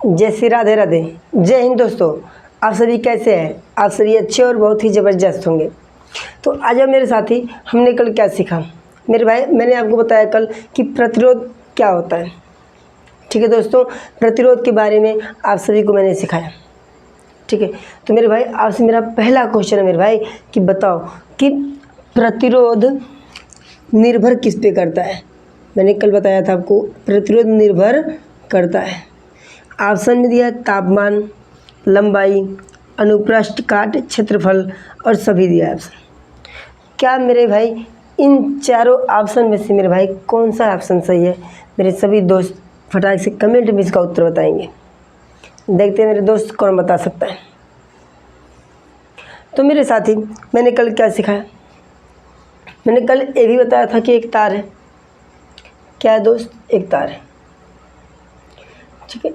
जय श्री राधे राधे। जय हिंद दोस्तों, आप सभी कैसे हैं? आप सभी अच्छे और बहुत ही ज़बरदस्त होंगे। तो आज अब मेरे साथी हमने कल क्या सीखा मेरे भाई, मैंने आपको बताया कल कि प्रतिरोध क्या होता है। ठीक है दोस्तों, प्रतिरोध के बारे में आप सभी को मैंने सिखाया। ठीक है, तो मेरे भाई आपसे मेरा पहला क्वेश्चन है मेरे भाई कि बताओ कि प्रतिरोध निर्भर किस पे करता है। मैंने कल बताया था आपको, प्रतिरोध निर्भर करता है। ऑप्शन में दिया है तापमान, लंबाई, अनुप्रस्थ काट क्षेत्रफल और सभी दिया है ऑप्शन। क्या मेरे भाई इन चारों ऑप्शन में से मेरे भाई कौन सा ऑप्शन सही है? मेरे सभी दोस्त फटाक से कमेंट में इसका उत्तर बताएंगे। देखते हैं मेरे दोस्त कौन बता सकता है। तो मेरे साथी मैंने कल क्या सिखाया? मैंने कल ये भी बताया था कि एक तार है। क्या है दोस्त? एक तार है। ठीक है,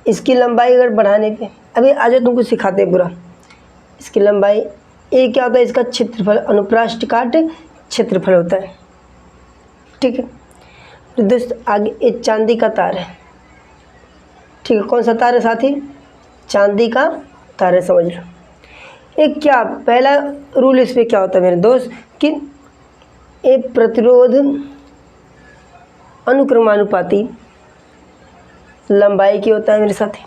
इसकी लंबाई अगर बढ़ाने पे, अभी आ जाओ तुमको सिखाते हैं पूरा। इसकी लंबाई ये क्या होता है? इसका क्षेत्रफल, अनुप्रस्थ काट क्षेत्रफल होता है। ठीक है, तो दोस्त आगे एक चांदी का तार है। ठीक है, कौन सा तार है साथी? चांदी का तार है, समझ लो। एक क्या पहला रूल इस पर क्या होता है मेरे दोस्त कि एक प्रतिरोध अनुक्रमानुपाती लंबाई की होता है मेरे साथी।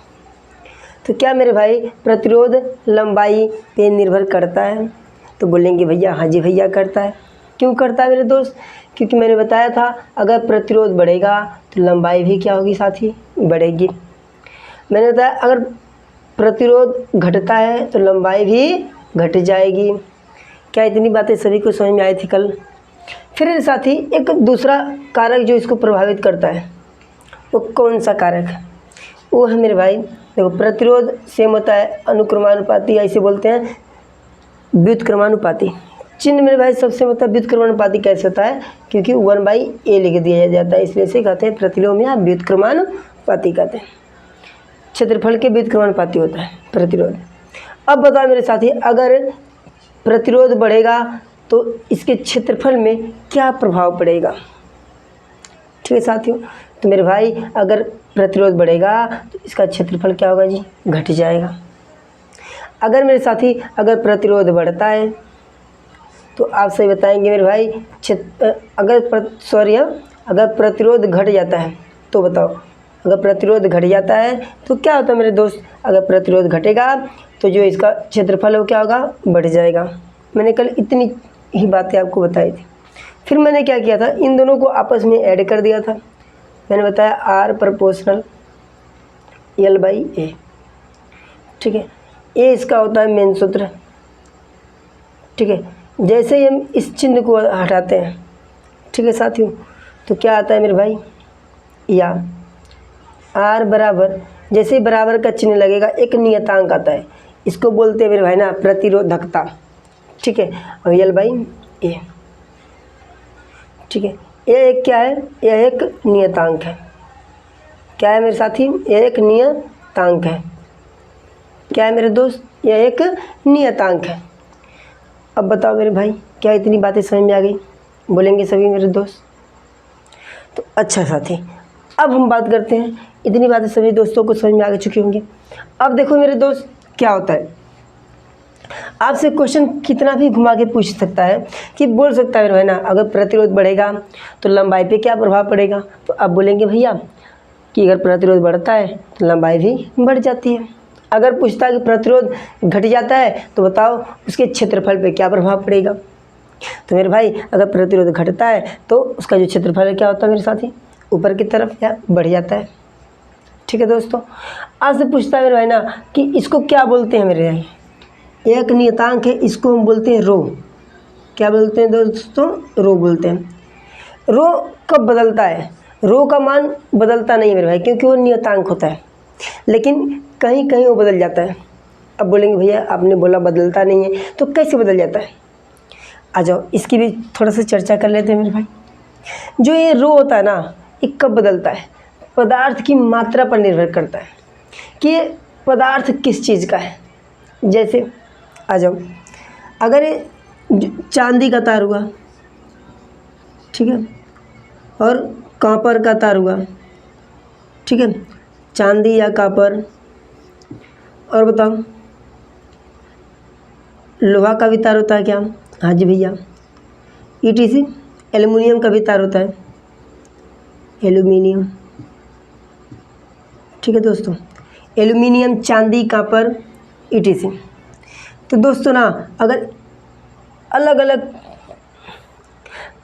तो क्या मेरे भाई प्रतिरोध लंबाई पे निर्भर करता है? तो बोलेंगे भैया हाँ जी भैया करता है। क्यों करता है मेरे दोस्त? क्योंकि मैंने बताया था अगर प्रतिरोध बढ़ेगा तो लंबाई भी क्या होगी साथी? बढ़ेगी। मैंने बताया अगर प्रतिरोध घटता है तो लंबाई भी घट जाएगी। क्या इतनी बातें सभी को समझ में आई थी कल? फिर साथी एक दूसरा कारक जो इसको प्रभावित करता है, वो कौन सा कारक है? वो है मेरे भाई, देखो प्रतिरोध सेम होता है अनुक्रमानुपाती, ऐसे बोलते हैं व्युत्क्रमानुपाती। चिन्ह मेरे भाई सबसे होता है व्युत्क्रमानुपाती। कैसे होता है? क्योंकि 1/a लिख दिया जाता है, इसलिए से कहते हैं प्रतिलोम या व्युत्क्रमानुपाती कहते हैं। क्षेत्रफल के व्युत्क्रमानुपाती होता है प्रतिरोध। अब बताओ मेरे साथी, अगर प्रतिरोध बढ़ेगा तो इसके क्षेत्रफल में क्या प्रभाव पड़ेगा? ठीक है साथियों, तो मेरे भाई अगर प्रतिरोध बढ़ेगा तो इसका क्षेत्रफल क्या होगा जी? घट जाएगा। अगर मेरे साथी अगर प्रतिरोध बढ़ता है तो आप सही बताएंगे मेरे भाई अगर प्रतिरोध घट जाता है तो बताओ, अगर प्रतिरोध घट जाता है तो क्या होता है मेरे दोस्त? अगर प्रतिरोध घटेगा तो जो इसका क्षेत्रफल है वो क्या होगा? बढ़ जाएगा। मैंने कल इतनी ही बातें आपको बताई थी। फिर मैंने क्या किया था, इन दोनों को आपस में ऐड कर दिया था। मैंने बताया आर प्रोपोर्शनल L/A। ठीक है, ये इसका होता है मेन सूत्र। ठीक है, जैसे ही हम इस चिन्ह को हटाते हैं, ठीक है साथियों, तो क्या आता है मेरे भाई? या आर बराबर, जैसे ही बराबर का चिन्ह लगेगा एक नियतांक आता है, इसको बोलते हैं मेरे भाई ना प्रतिरोधकता। ठीक है, और L/A। ठीक है, ये एक क्या है? यह एक नियतांक है। क्या है मेरे साथी? यह एक नियतांक है। क्या है मेरे दोस्त? यह एक नियतांक है। अब बताओ मेरे भाई, क्या इतनी बातें समझ में आ गई? बोलेंगे सभी मेरे दोस्त। तो अच्छा साथी, अब हम बात करते हैं, इतनी बातें सभी दोस्तों को समझ में आ चुकी होंगी। अब देखो मेरे दोस्त क्या होता है, आपसे क्वेश्चन कितना भी घुमा के पूछ सकता है कि बोल सकता है मेरे भाई ना अगर प्रतिरोध बढ़ेगा तो लंबाई पे क्या प्रभाव पड़ेगा? तो आप बोलेंगे भैया कि अगर प्रतिरोध बढ़ता है तो लंबाई भी बढ़ जाती है। अगर पूछता है कि प्रतिरोध घट जाता है तो बताओ उसके क्षेत्रफल पे क्या प्रभाव पड़ेगा? तो मेरे भाई अगर प्रतिरोध घटता है तो उसका जो क्षेत्रफल है क्या होता है मेरे साथी? ऊपर की तरफ या बढ़ जाता है। ठीक है दोस्तों, आज से पूछता है मेरे भाई ना कि इसको क्या बोलते हैं मेरे भाई? एक नियतांक है, इसको हम बोलते हैं रो। क्या बोलते हैं दोस्तों? रो बोलते हैं। रो कब बदलता है? रो का मान बदलता नहीं है मेरे भाई, क्योंकि वो नियतांक होता है, लेकिन कहीं कहीं वो बदल जाता है। अब बोलेंगे भैया आपने बोला बदलता नहीं है, तो कैसे बदल जाता है? आ जाओ इसकी भी थोड़ा सा चर्चा कर लेते हैं मेरे भाई। जो ये रो होता है ना, ये कब बदलता है? पदार्थ की मात्रा पर निर्भर करता है कि ये पदार्थ किस चीज़ का है। जैसे आ जाओ, अगर ये चांदी का तार हुआ, ठीक है, और कॉपर का तार हुआ, ठीक है, चांदी या कॉपर, और बताओ लोहा का भी तार होता है क्या? हाँ जी भैया। ETC एल्युमिनियम का भी तार होता है, एल्युमिनियम। ठीक है दोस्तों, एल्युमिनियम, चांदी, कॉपर, ETC। तो दोस्तों ना, अगर अलग अलग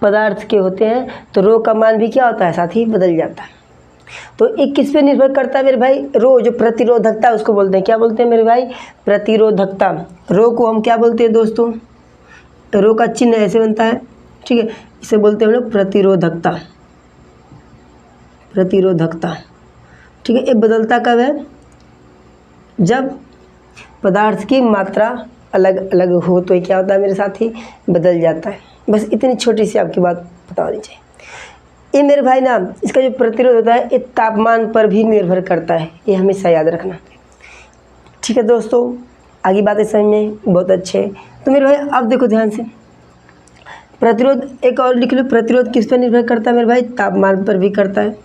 पदार्थ के होते हैं तो रो का मान भी क्या होता है साथ ही बदल जाता है। तो एक किस पे निर्भर करता है मेरे भाई? रो, जो प्रतिरोधकता उसको बोलते हैं, क्या बोलते हैं मेरे भाई? प्रतिरोधकता। रो को हम क्या बोलते हैं दोस्तों? रो का चिन्ह ऐसे बनता है, ठीक है, इसे बोलते हैं हम लोग प्रतिरोधकता। प्रतिरोधकता, ठीक है। ये बदलता कब है? जब पदार्थ की मात्रा अलग अलग हो तो ये क्या होता है मेरे साथी? बदल जाता है। बस इतनी छोटी सी आपकी बात पता होनी चाहिए। ये मेरे भाई ना, इसका जो प्रतिरोध होता है ये तापमान पर भी निर्भर करता है, ये हमेशा याद रखना। ठीक है दोस्तों, आगे बातें समझ में बहुत अच्छे। तो मेरे भाई अब देखो ध्यान से, प्रतिरोध एक और लिख लो। प्रतिरोध किस पर निर्भर करता है मेरे भाई? तापमान पर भी करता है,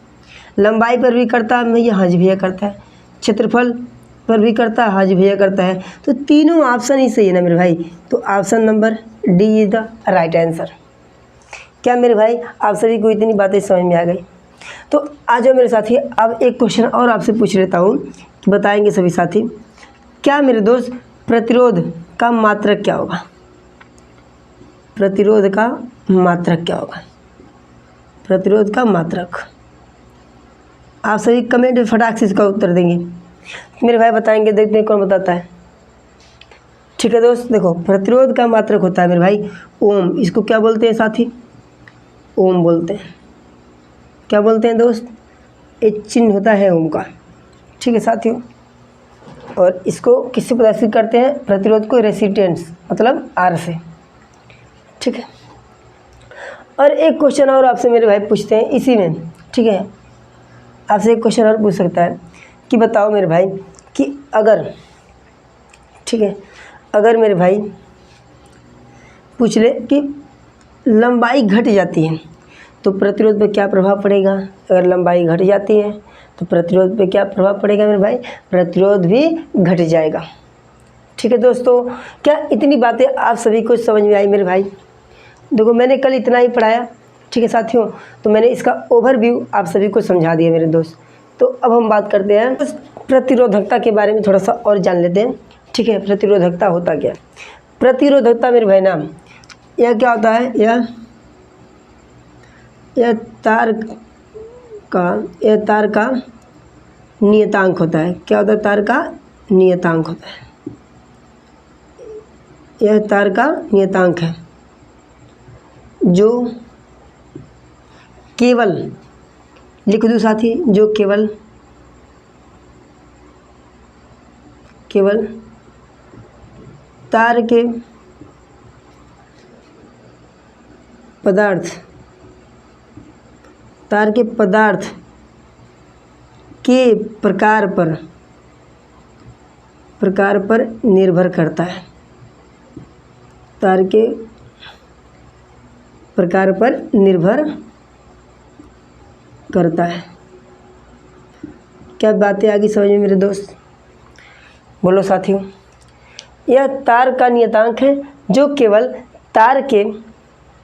लंबाई पर भी करता है भैया, हाँ जी भैया करता है, क्षेत्रफल पर भी करता है, हाँ जी भैया करता है। तो तीनों ऑप्शन ही सही है ना मेरे भाई। तो option number D is the right answer. क्या मेरे भाई आप सभी को इतनी बातें समझ में आ गई? तो आ जाओ मेरे साथी, अब एक क्वेश्चन और आपसे पूछ लेता हूँ कि बताएंगे सभी साथी, क्या मेरे दोस्त प्रतिरोध का मात्रक क्या होगा? प्रतिरोध का मात्रक क्या होगा? प्रतिरोध का मात्रक आप सभी कमेंट में फटाक से इसका उत्तर देंगे। मेरे भाई बताएंगे, देखते हैं कौन बताता है। ठीक है दोस्त, देखो प्रतिरोध का मात्रक होता है मेरे भाई ओम। इसको क्या बोलते हैं साथी? ओम बोलते हैं। क्या बोलते हैं दोस्त? एक चिन्ह होता है ओम का। ठीक है साथियों, और इसको किससे प्रदर्शित करते हैं? प्रतिरोध को रेसिस्टेंस मतलब R से। ठीक है, और एक क्वेश्चन और आपसे मेरे भाई पूछते हैं इसी में। ठीक है, आपसे एक क्वेश्चन और पूछ सकता है कि बताओ मेरे भाई कि अगर, ठीक है, अगर मेरे भाई पूछ ले कि लंबाई घट जाती है तो प्रतिरोध पे क्या प्रभाव पड़ेगा? अगर लंबाई घट जाती है तो प्रतिरोध पे क्या प्रभाव पड़ेगा मेरे भाई? प्रतिरोध भी घट जाएगा। ठीक है दोस्तों, क्या इतनी बातें आप सभी को समझ में आई मेरे भाई? देखो मैंने कल इतना ही पढ़ाया, ठीक है साथियों, तो मैंने इसका ओवरव्यू आप सभी को समझा दिया मेरे दोस्त। तो अब हम बात करते हैं प्रतिरोधकता के बारे में, थोड़ा सा और जान लेते हैं। ठीक है, प्रतिरोधकता होता क्या? प्रतिरोधकता मेरे भाई नाम, यह क्या होता है? यह तार का नियतांक होता है। क्या होता है? तार का नियतांक होता है। यह तार का नियतांक है जो केवल, लिख दो साथी, जो केवल तार के पदार्थ के प्रकार पर निर्भर करता है। तार के प्रकार पर निर्भर करता है। क्या बातें आगे समझ में मेरे दोस्त? बोलो साथियों। यह तार का नियतांक है जो केवल तार के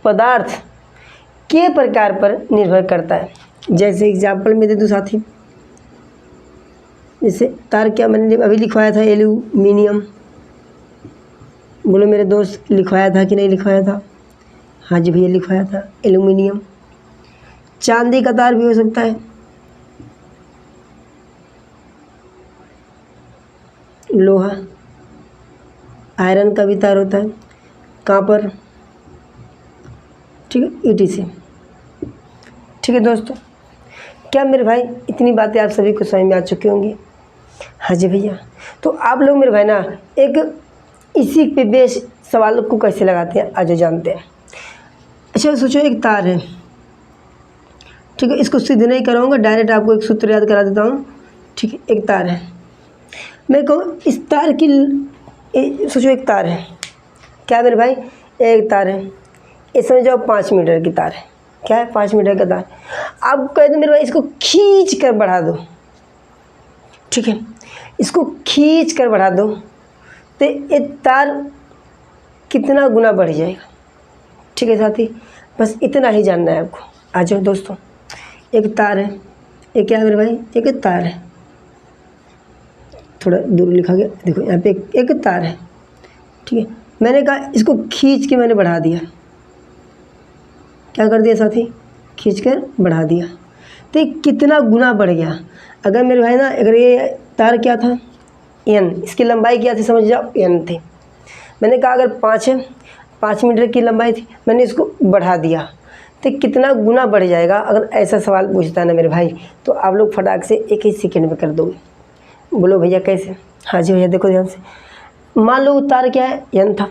पदार्थ के प्रकार पर निर्भर करता है। जैसे एग्जाम्पल में दे दूँ साथी, जैसे तार, क्या मैंने अभी लिखवाया था? एल्यूमिनियम। बोलो मेरे दोस्त, लिखवाया था कि नहीं लिखवाया था? हाँ जी भैया लिखवाया था, एल्यूमिनियम। चांदी का तार भी हो सकता है, लोहा, आयरन का भी तार होता है, कॉपर, ठीक है, ETC। ठीक है दोस्तों, क्या मेरे भाई इतनी बातें आप सभी को समझ में आ चुकी होंगी? हाँ जी भैया। तो आप लोग मेरे भाई ना एक इसी पे बेस सवाल को कैसे लगाते हैं आज जानते हैं। अच्छा सोचो, एक तार है, ठीक है, इसको सीधे नहीं कराऊंगा, डायरेक्ट आपको एक सूत्र याद करा देता हूँ। ठीक है, एक तार है, मैं कहूँ इस तार की, सोचो एक तार है, क्या मेरे भाई? एक तार है, ये समझ जाओ 5 मीटर की तार है। क्या है? 5 मीटर का तार। आप कह दो मेरे भाई इसको खींच कर बढ़ा दो, ठीक है। इसको खींच कर बढ़ा दो तो ये तार कितना गुना बढ़ जाएगा। ठीक है साथी, बस इतना ही जानना है आपको। आ जाओ दोस्तों, एक तार है, ये क्या है मेरे भाई, एक तार है, थोड़ा दूर लिखा गया, देखो यहाँ पे एक तार है। ठीक है, मैंने कहा इसको खींच के मैंने बढ़ा दिया। क्या कर दिया साथी, खींच कर बढ़ा दिया, तो ये कितना गुना बढ़ गया। अगर मेरे भाई ना, अगर ये तार क्या था n, इसकी लंबाई क्या थी समझ जाओ n थी। मैंने कहा अगर 5 मीटर की लंबाई थी, मैंने इसको बढ़ा दिया तो कितना गुना बढ़ जाएगा। अगर ऐसा सवाल पूछता है ना मेरे भाई, तो आप लोग फटाक से एक ही सेकेंड में कर दोगे। बोलो भैया कैसे। हाँ जी भैया, देखो ध्यान से। मान लो तार क्या है, n था,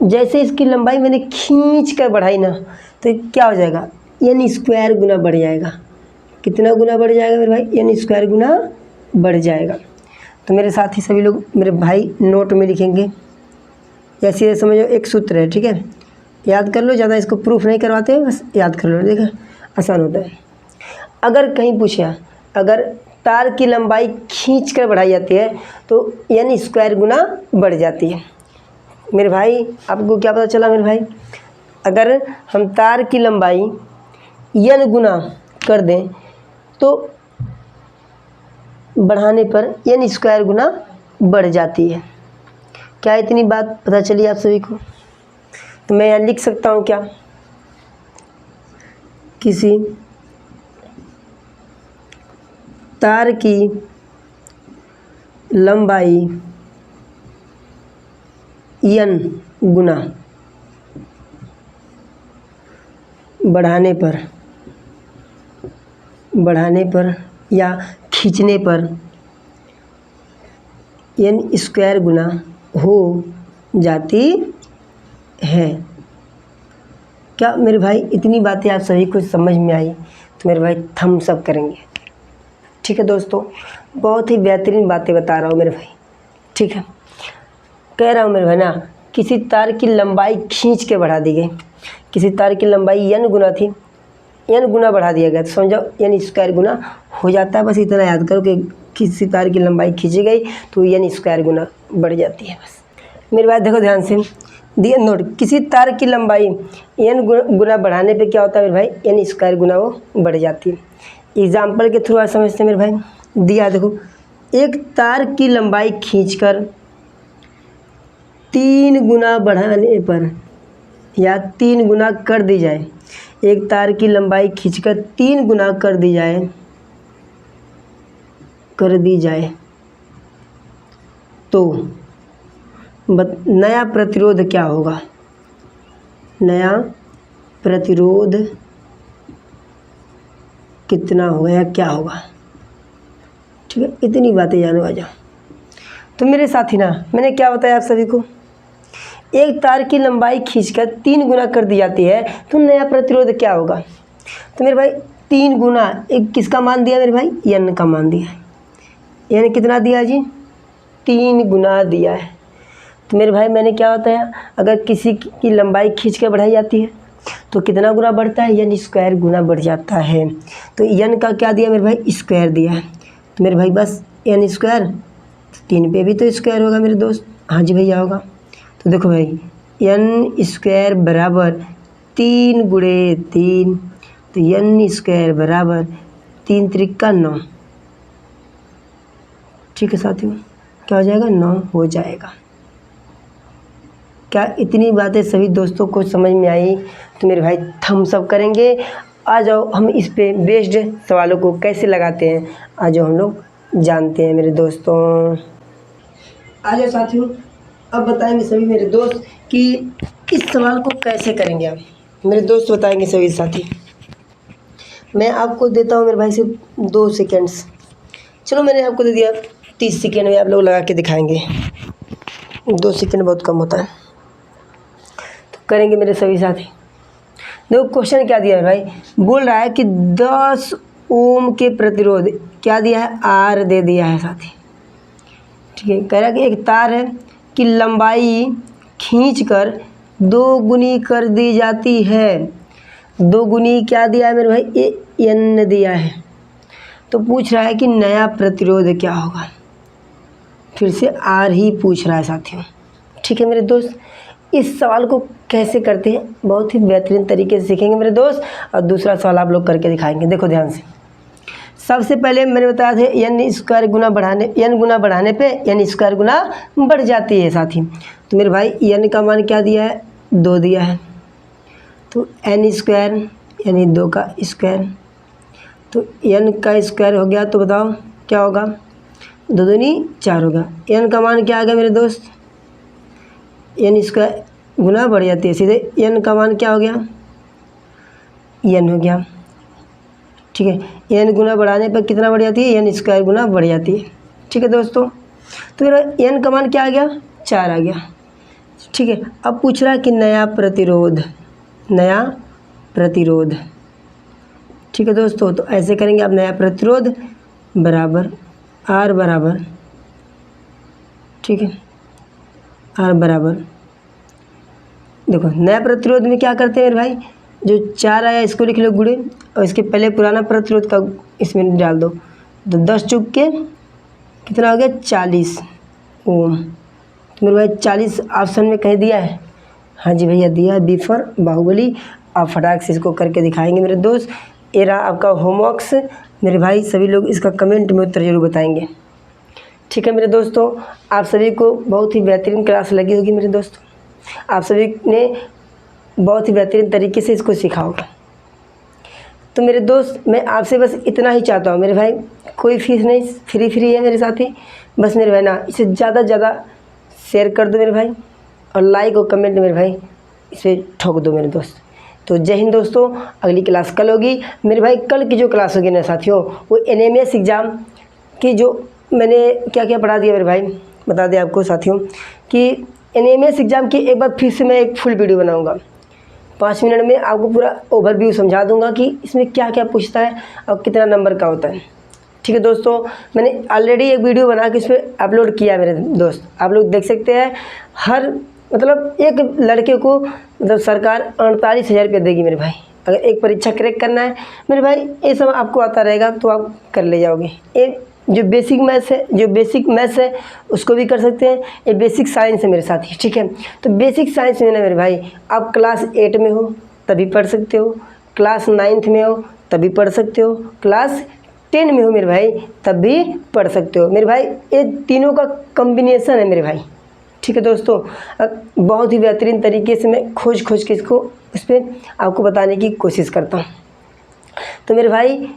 जैसे इसकी लंबाई मैंने खींच कर बढ़ाई ना, तो क्या हो जाएगा, n स्क्वायर गुना बढ़ जाएगा। कितना गुना बढ़ जाएगा मेरे भाई, n स्क्वायर गुना बढ़ जाएगा। तो मेरे साथी सभी लोग, मेरे भाई नोट में लिखेंगे, जैसे समझो एक सूत्र है। ठीक है, याद कर लो, ज़्यादा इसको प्रूफ नहीं करवाते हैं, बस याद कर लो, देखो आसान होता है। अगर कहीं पूछा, अगर तार की लंबाई खींच कर बढ़ाई जाती है तो n स्क्वायर गुना बढ़ जाती है। मेरे भाई आपको क्या पता चला मेरे भाई, अगर हम तार की लंबाई n गुना कर दें तो बढ़ाने पर n स्क्वायर गुना बढ़ जाती है। क्या इतनी बात पता चली आप सभी को। तो मैं यहाँ लिख सकता हूँ क्या, किसी तार की लंबाई n गुना बढ़ाने पर या खींचने पर n स्क्वायर गुना हो जाती है। क्या मेरे भाई इतनी बातें आप सभी को समझ में आई, तो मेरे भाई थम्स अप करेंगे। ठीक है दोस्तों, बहुत ही बेहतरीन बातें बता रहा हूँ मेरे भाई। ठीक है, कह रहा हूँ मेरे भाई ना, किसी तार की लंबाई खींच के बढ़ा दी गई, किसी तार की लंबाई n गुना थी, n गुना बढ़ा दिया गया, तो समझो n स्क्वायर गुना हो जाता है। बस इतना याद करो कि किसी तार की लंबाई खींची गई तो n स्क्वायर गुना बढ़ जाती है। बस मेरे भाई देखो ध्यान से, दिए नोट, किसी तार की लंबाई n गुना बढ़ाने पे क्या होता है मेरे भाई, n स्क्वायर गुना वो बढ़ जाती है। एग्जाम्पल के थ्रू आप समझते हैं मेरे भाई। दिया देखो, एक तार की लंबाई खींचकर 3 गुना बढ़ाने पर या 3 गुना कर दी जाए, एक तार की लंबाई खींचकर 3 गुना कर दी जाए तो नया प्रतिरोध क्या होगा, नया प्रतिरोध कितना होगा या क्या होगा। ठीक है, इतनी बातें जानो आ जाओ। तो मेरे साथी ना, मैंने क्या बताया आप सभी को, एक तार की लंबाई खींचकर 3 गुना कर दी जाती है तो नया प्रतिरोध क्या होगा। तो मेरे भाई 3 गुना, एक किसका मान दिया मेरे भाई, n का मान दिया है। n कितना दिया जी, 3 गुना दिया है। तो मेरे भाई मैंने क्या बताया, अगर किसी की लंबाई खींच कर बढ़ाई जाती है तो कितना गुना बढ़ता है, n स्क्वायर गुना बढ़ जाता है। तो n का क्या दिया मेरे भाई, स्क्वायर दिया है। तो मेरे भाई बस n स्क्वायर, 3 पे भी तो स्क्वायर होगा मेरे दोस्त। हाँ जी भैया होगा। तो देखो भाई, n स्क्वायर बराबर 3 गुणे 3, तो n स्क्वायर बराबर 3 त्रिका 9। ठीक है साथियों, क्या हो जाएगा, 9 हो जाएगा। क्या इतनी बातें सभी दोस्तों को समझ में आई, तो मेरे भाई थम्स अप करेंगे। आ जाओ हम इस पे बेस्ड सवालों को कैसे लगाते हैं, आ जाओ हम लोग जानते हैं मेरे दोस्तों। आ जाओ साथियों, अब बताएंगे सभी मेरे दोस्त कि इस सवाल को कैसे करेंगे आप। मेरे दोस्त बताएंगे सभी साथी। मैं आपको देता हूँ मेरे भाई सिर्फ 2 सेकेंड्स। चलो मैंने आपको दे दिया 30 सेकेंड में आप लोग लगा के दिखाएंगे। 2 सेकेंड बहुत कम होता है, तो करेंगे मेरे सभी साथी। देखो क्वेश्चन क्या दिया है भाई, बोल रहा है कि 10 ओम के प्रतिरोध क्या दिया है, आर दे दिया है साथी। ठीक है, कह रहा है कि एक तार है की लंबाई खींचकर 2 गुनी कर दी जाती है। 2 गुनी क्या दिया है मेरे भाई, ये n दिया है। तो पूछ रहा है कि नया प्रतिरोध क्या होगा। फिर से आर ही पूछ रहा है साथियों। ठीक है मेरे दोस्त, इस सवाल को कैसे करते हैं बहुत ही बेहतरीन तरीके से सीखेंगे मेरे दोस्त, और दूसरा सवाल आप लोग करके दिखाएंगे। देखो ध्यान से, सबसे पहले मैंने बताया था एन स्क्वायर गुना बढ़ाने, एन गुना बढ़ाने पे एन स्क्वायर गुना बढ़ जाती है साथी। तो मेरे भाई एन का मान क्या दिया है, 2 दिया है, तो एन स्क्वायर यानी 2 का स्क्वायर, तो एन का स्क्वायर हो गया, तो बताओ क्या होगा, 2 दूनी 4 होगा। एन का मान क्या आ गया मेरे दोस्त, एन स्क्वायर गुना बढ़ जाती है, सीधे एन का मान क्या हो गया, एन हो गया। ठीक है, एन गुना बढ़ाने पर कितना बढ़ जाती है, एन स्क्वायर गुना बढ़ जाती है। ठीक है दोस्तों, तो मेरा एन का मान क्या आ गया, 4 आ गया। ठीक है, अब पूछ रहा है कि नया प्रतिरोध, नया प्रतिरोध। ठीक है दोस्तों, तो ऐसे करेंगे आप, नया प्रतिरोध बराबर आर बराबर, ठीक है, आर बराबर, देखो नया प्रतिरोध में क्या करते हैं मेरे भाई, जो 4 आया इसको लिख लो गुणे, और इसके पहले पुराना प्रतिरोध का इसमें डाल दो, तो 10 चुक के कितना हो गया, 40 ओम। तो मेरे भाई 40 ऑप्शन में कहीं दिया है, हाँ जी भैया दिया है, बी फॉर बाहुबली। आप फटाक से इसको करके दिखाएंगे मेरे दोस्त। ये रहा आपका होमवर्क्स मेरे भाई, सभी लोग इसका कमेंट में उत्तर जरूर बताएंगे। ठीक है मेरे दोस्तों, आप सभी को बहुत ही बेहतरीन क्लास लगी होगी मेरे दोस्तों, आप सभी ने बहुत ही बेहतरीन तरीके से इसको सीखा होगा। तो मेरे दोस्त मैं आपसे बस इतना ही चाहता हूँ मेरे भाई, कोई फीस नहीं, फ्री है मेरे साथी। बस मेरे भाई ना इसे ज़्यादा से ज़्यादा शेयर कर दो मेरे भाई, और लाइक और कमेंट मेरे भाई इसे ठोक दो मेरे दोस्त। तो जय हिंद दोस्तों, अगली क्लास कल होगी मेरे भाई। कल की जो क्लास होगी ना साथियों, वो NMS एग्ज़ाम की जो मैंने क्या क्या पढ़ा दिया मेरे भाई, बता दें आपको साथियों कि NMS एग्ज़ाम की एक बार फिर से मैं एक फुल वीडियो बनाऊँगा। 5 मिनट में आपको पूरा ओवरव्यू समझा दूंगा कि इसमें क्या क्या पूछता है और कितना नंबर का होता है। ठीक है दोस्तों, मैंने ऑलरेडी एक वीडियो बना के इस पर अपलोड किया मेरे दोस्त, आप लोग देख सकते हैं। हर मतलब एक लड़के को मतलब सरकार 48,000 रुपये देगी मेरे भाई, अगर एक परीक्षा क्रैक करना है मेरे भाई। ये सब आपको आता रहेगा तो आप कर ले जाओगे। ये जो बेसिक मैथ्स है उसको भी कर सकते हैं, ये बेसिक साइंस है मेरे साथी। ठीक है, तो बेसिक साइंस में ना मेरे भाई आप क्लास 8 में हो तभी पढ़ सकते हो, क्लास 9th में हो तभी पढ़ सकते हो, क्लास 10 में हो मेरे भाई तब भी पढ़ सकते हो मेरे भाई। ये तीनों का कॉम्बिनेशन है मेरे भाई। ठीक है दोस्तों, बहुत ही बेहतरीन तरीके से मैं खोज के इसको इस पर आपको बताने की कोशिश करता हूँ। तो मेरे भाई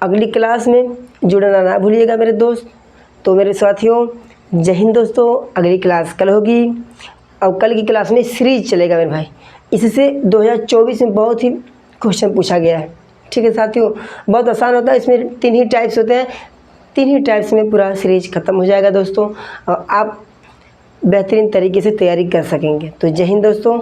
अगली क्लास में जुड़ना ना भूलिएगा मेरे दोस्त। तो मेरे साथियों जय हिंद दोस्तों, अगली क्लास कल होगी, और कल की क्लास में सीरीज चलेगा मेरे भाई। इससे 2024 में बहुत ही क्वेश्चन पूछा गया है। ठीक है साथियों, बहुत आसान होता है, इसमें 3 ही टाइप्स होते हैं, 3 ही टाइप्स में पूरा सीरीज ख़त्म हो जाएगा दोस्तों, और आप बेहतरीन तरीके से तैयारी कर सकेंगे। तो जय हिंद दोस्तों।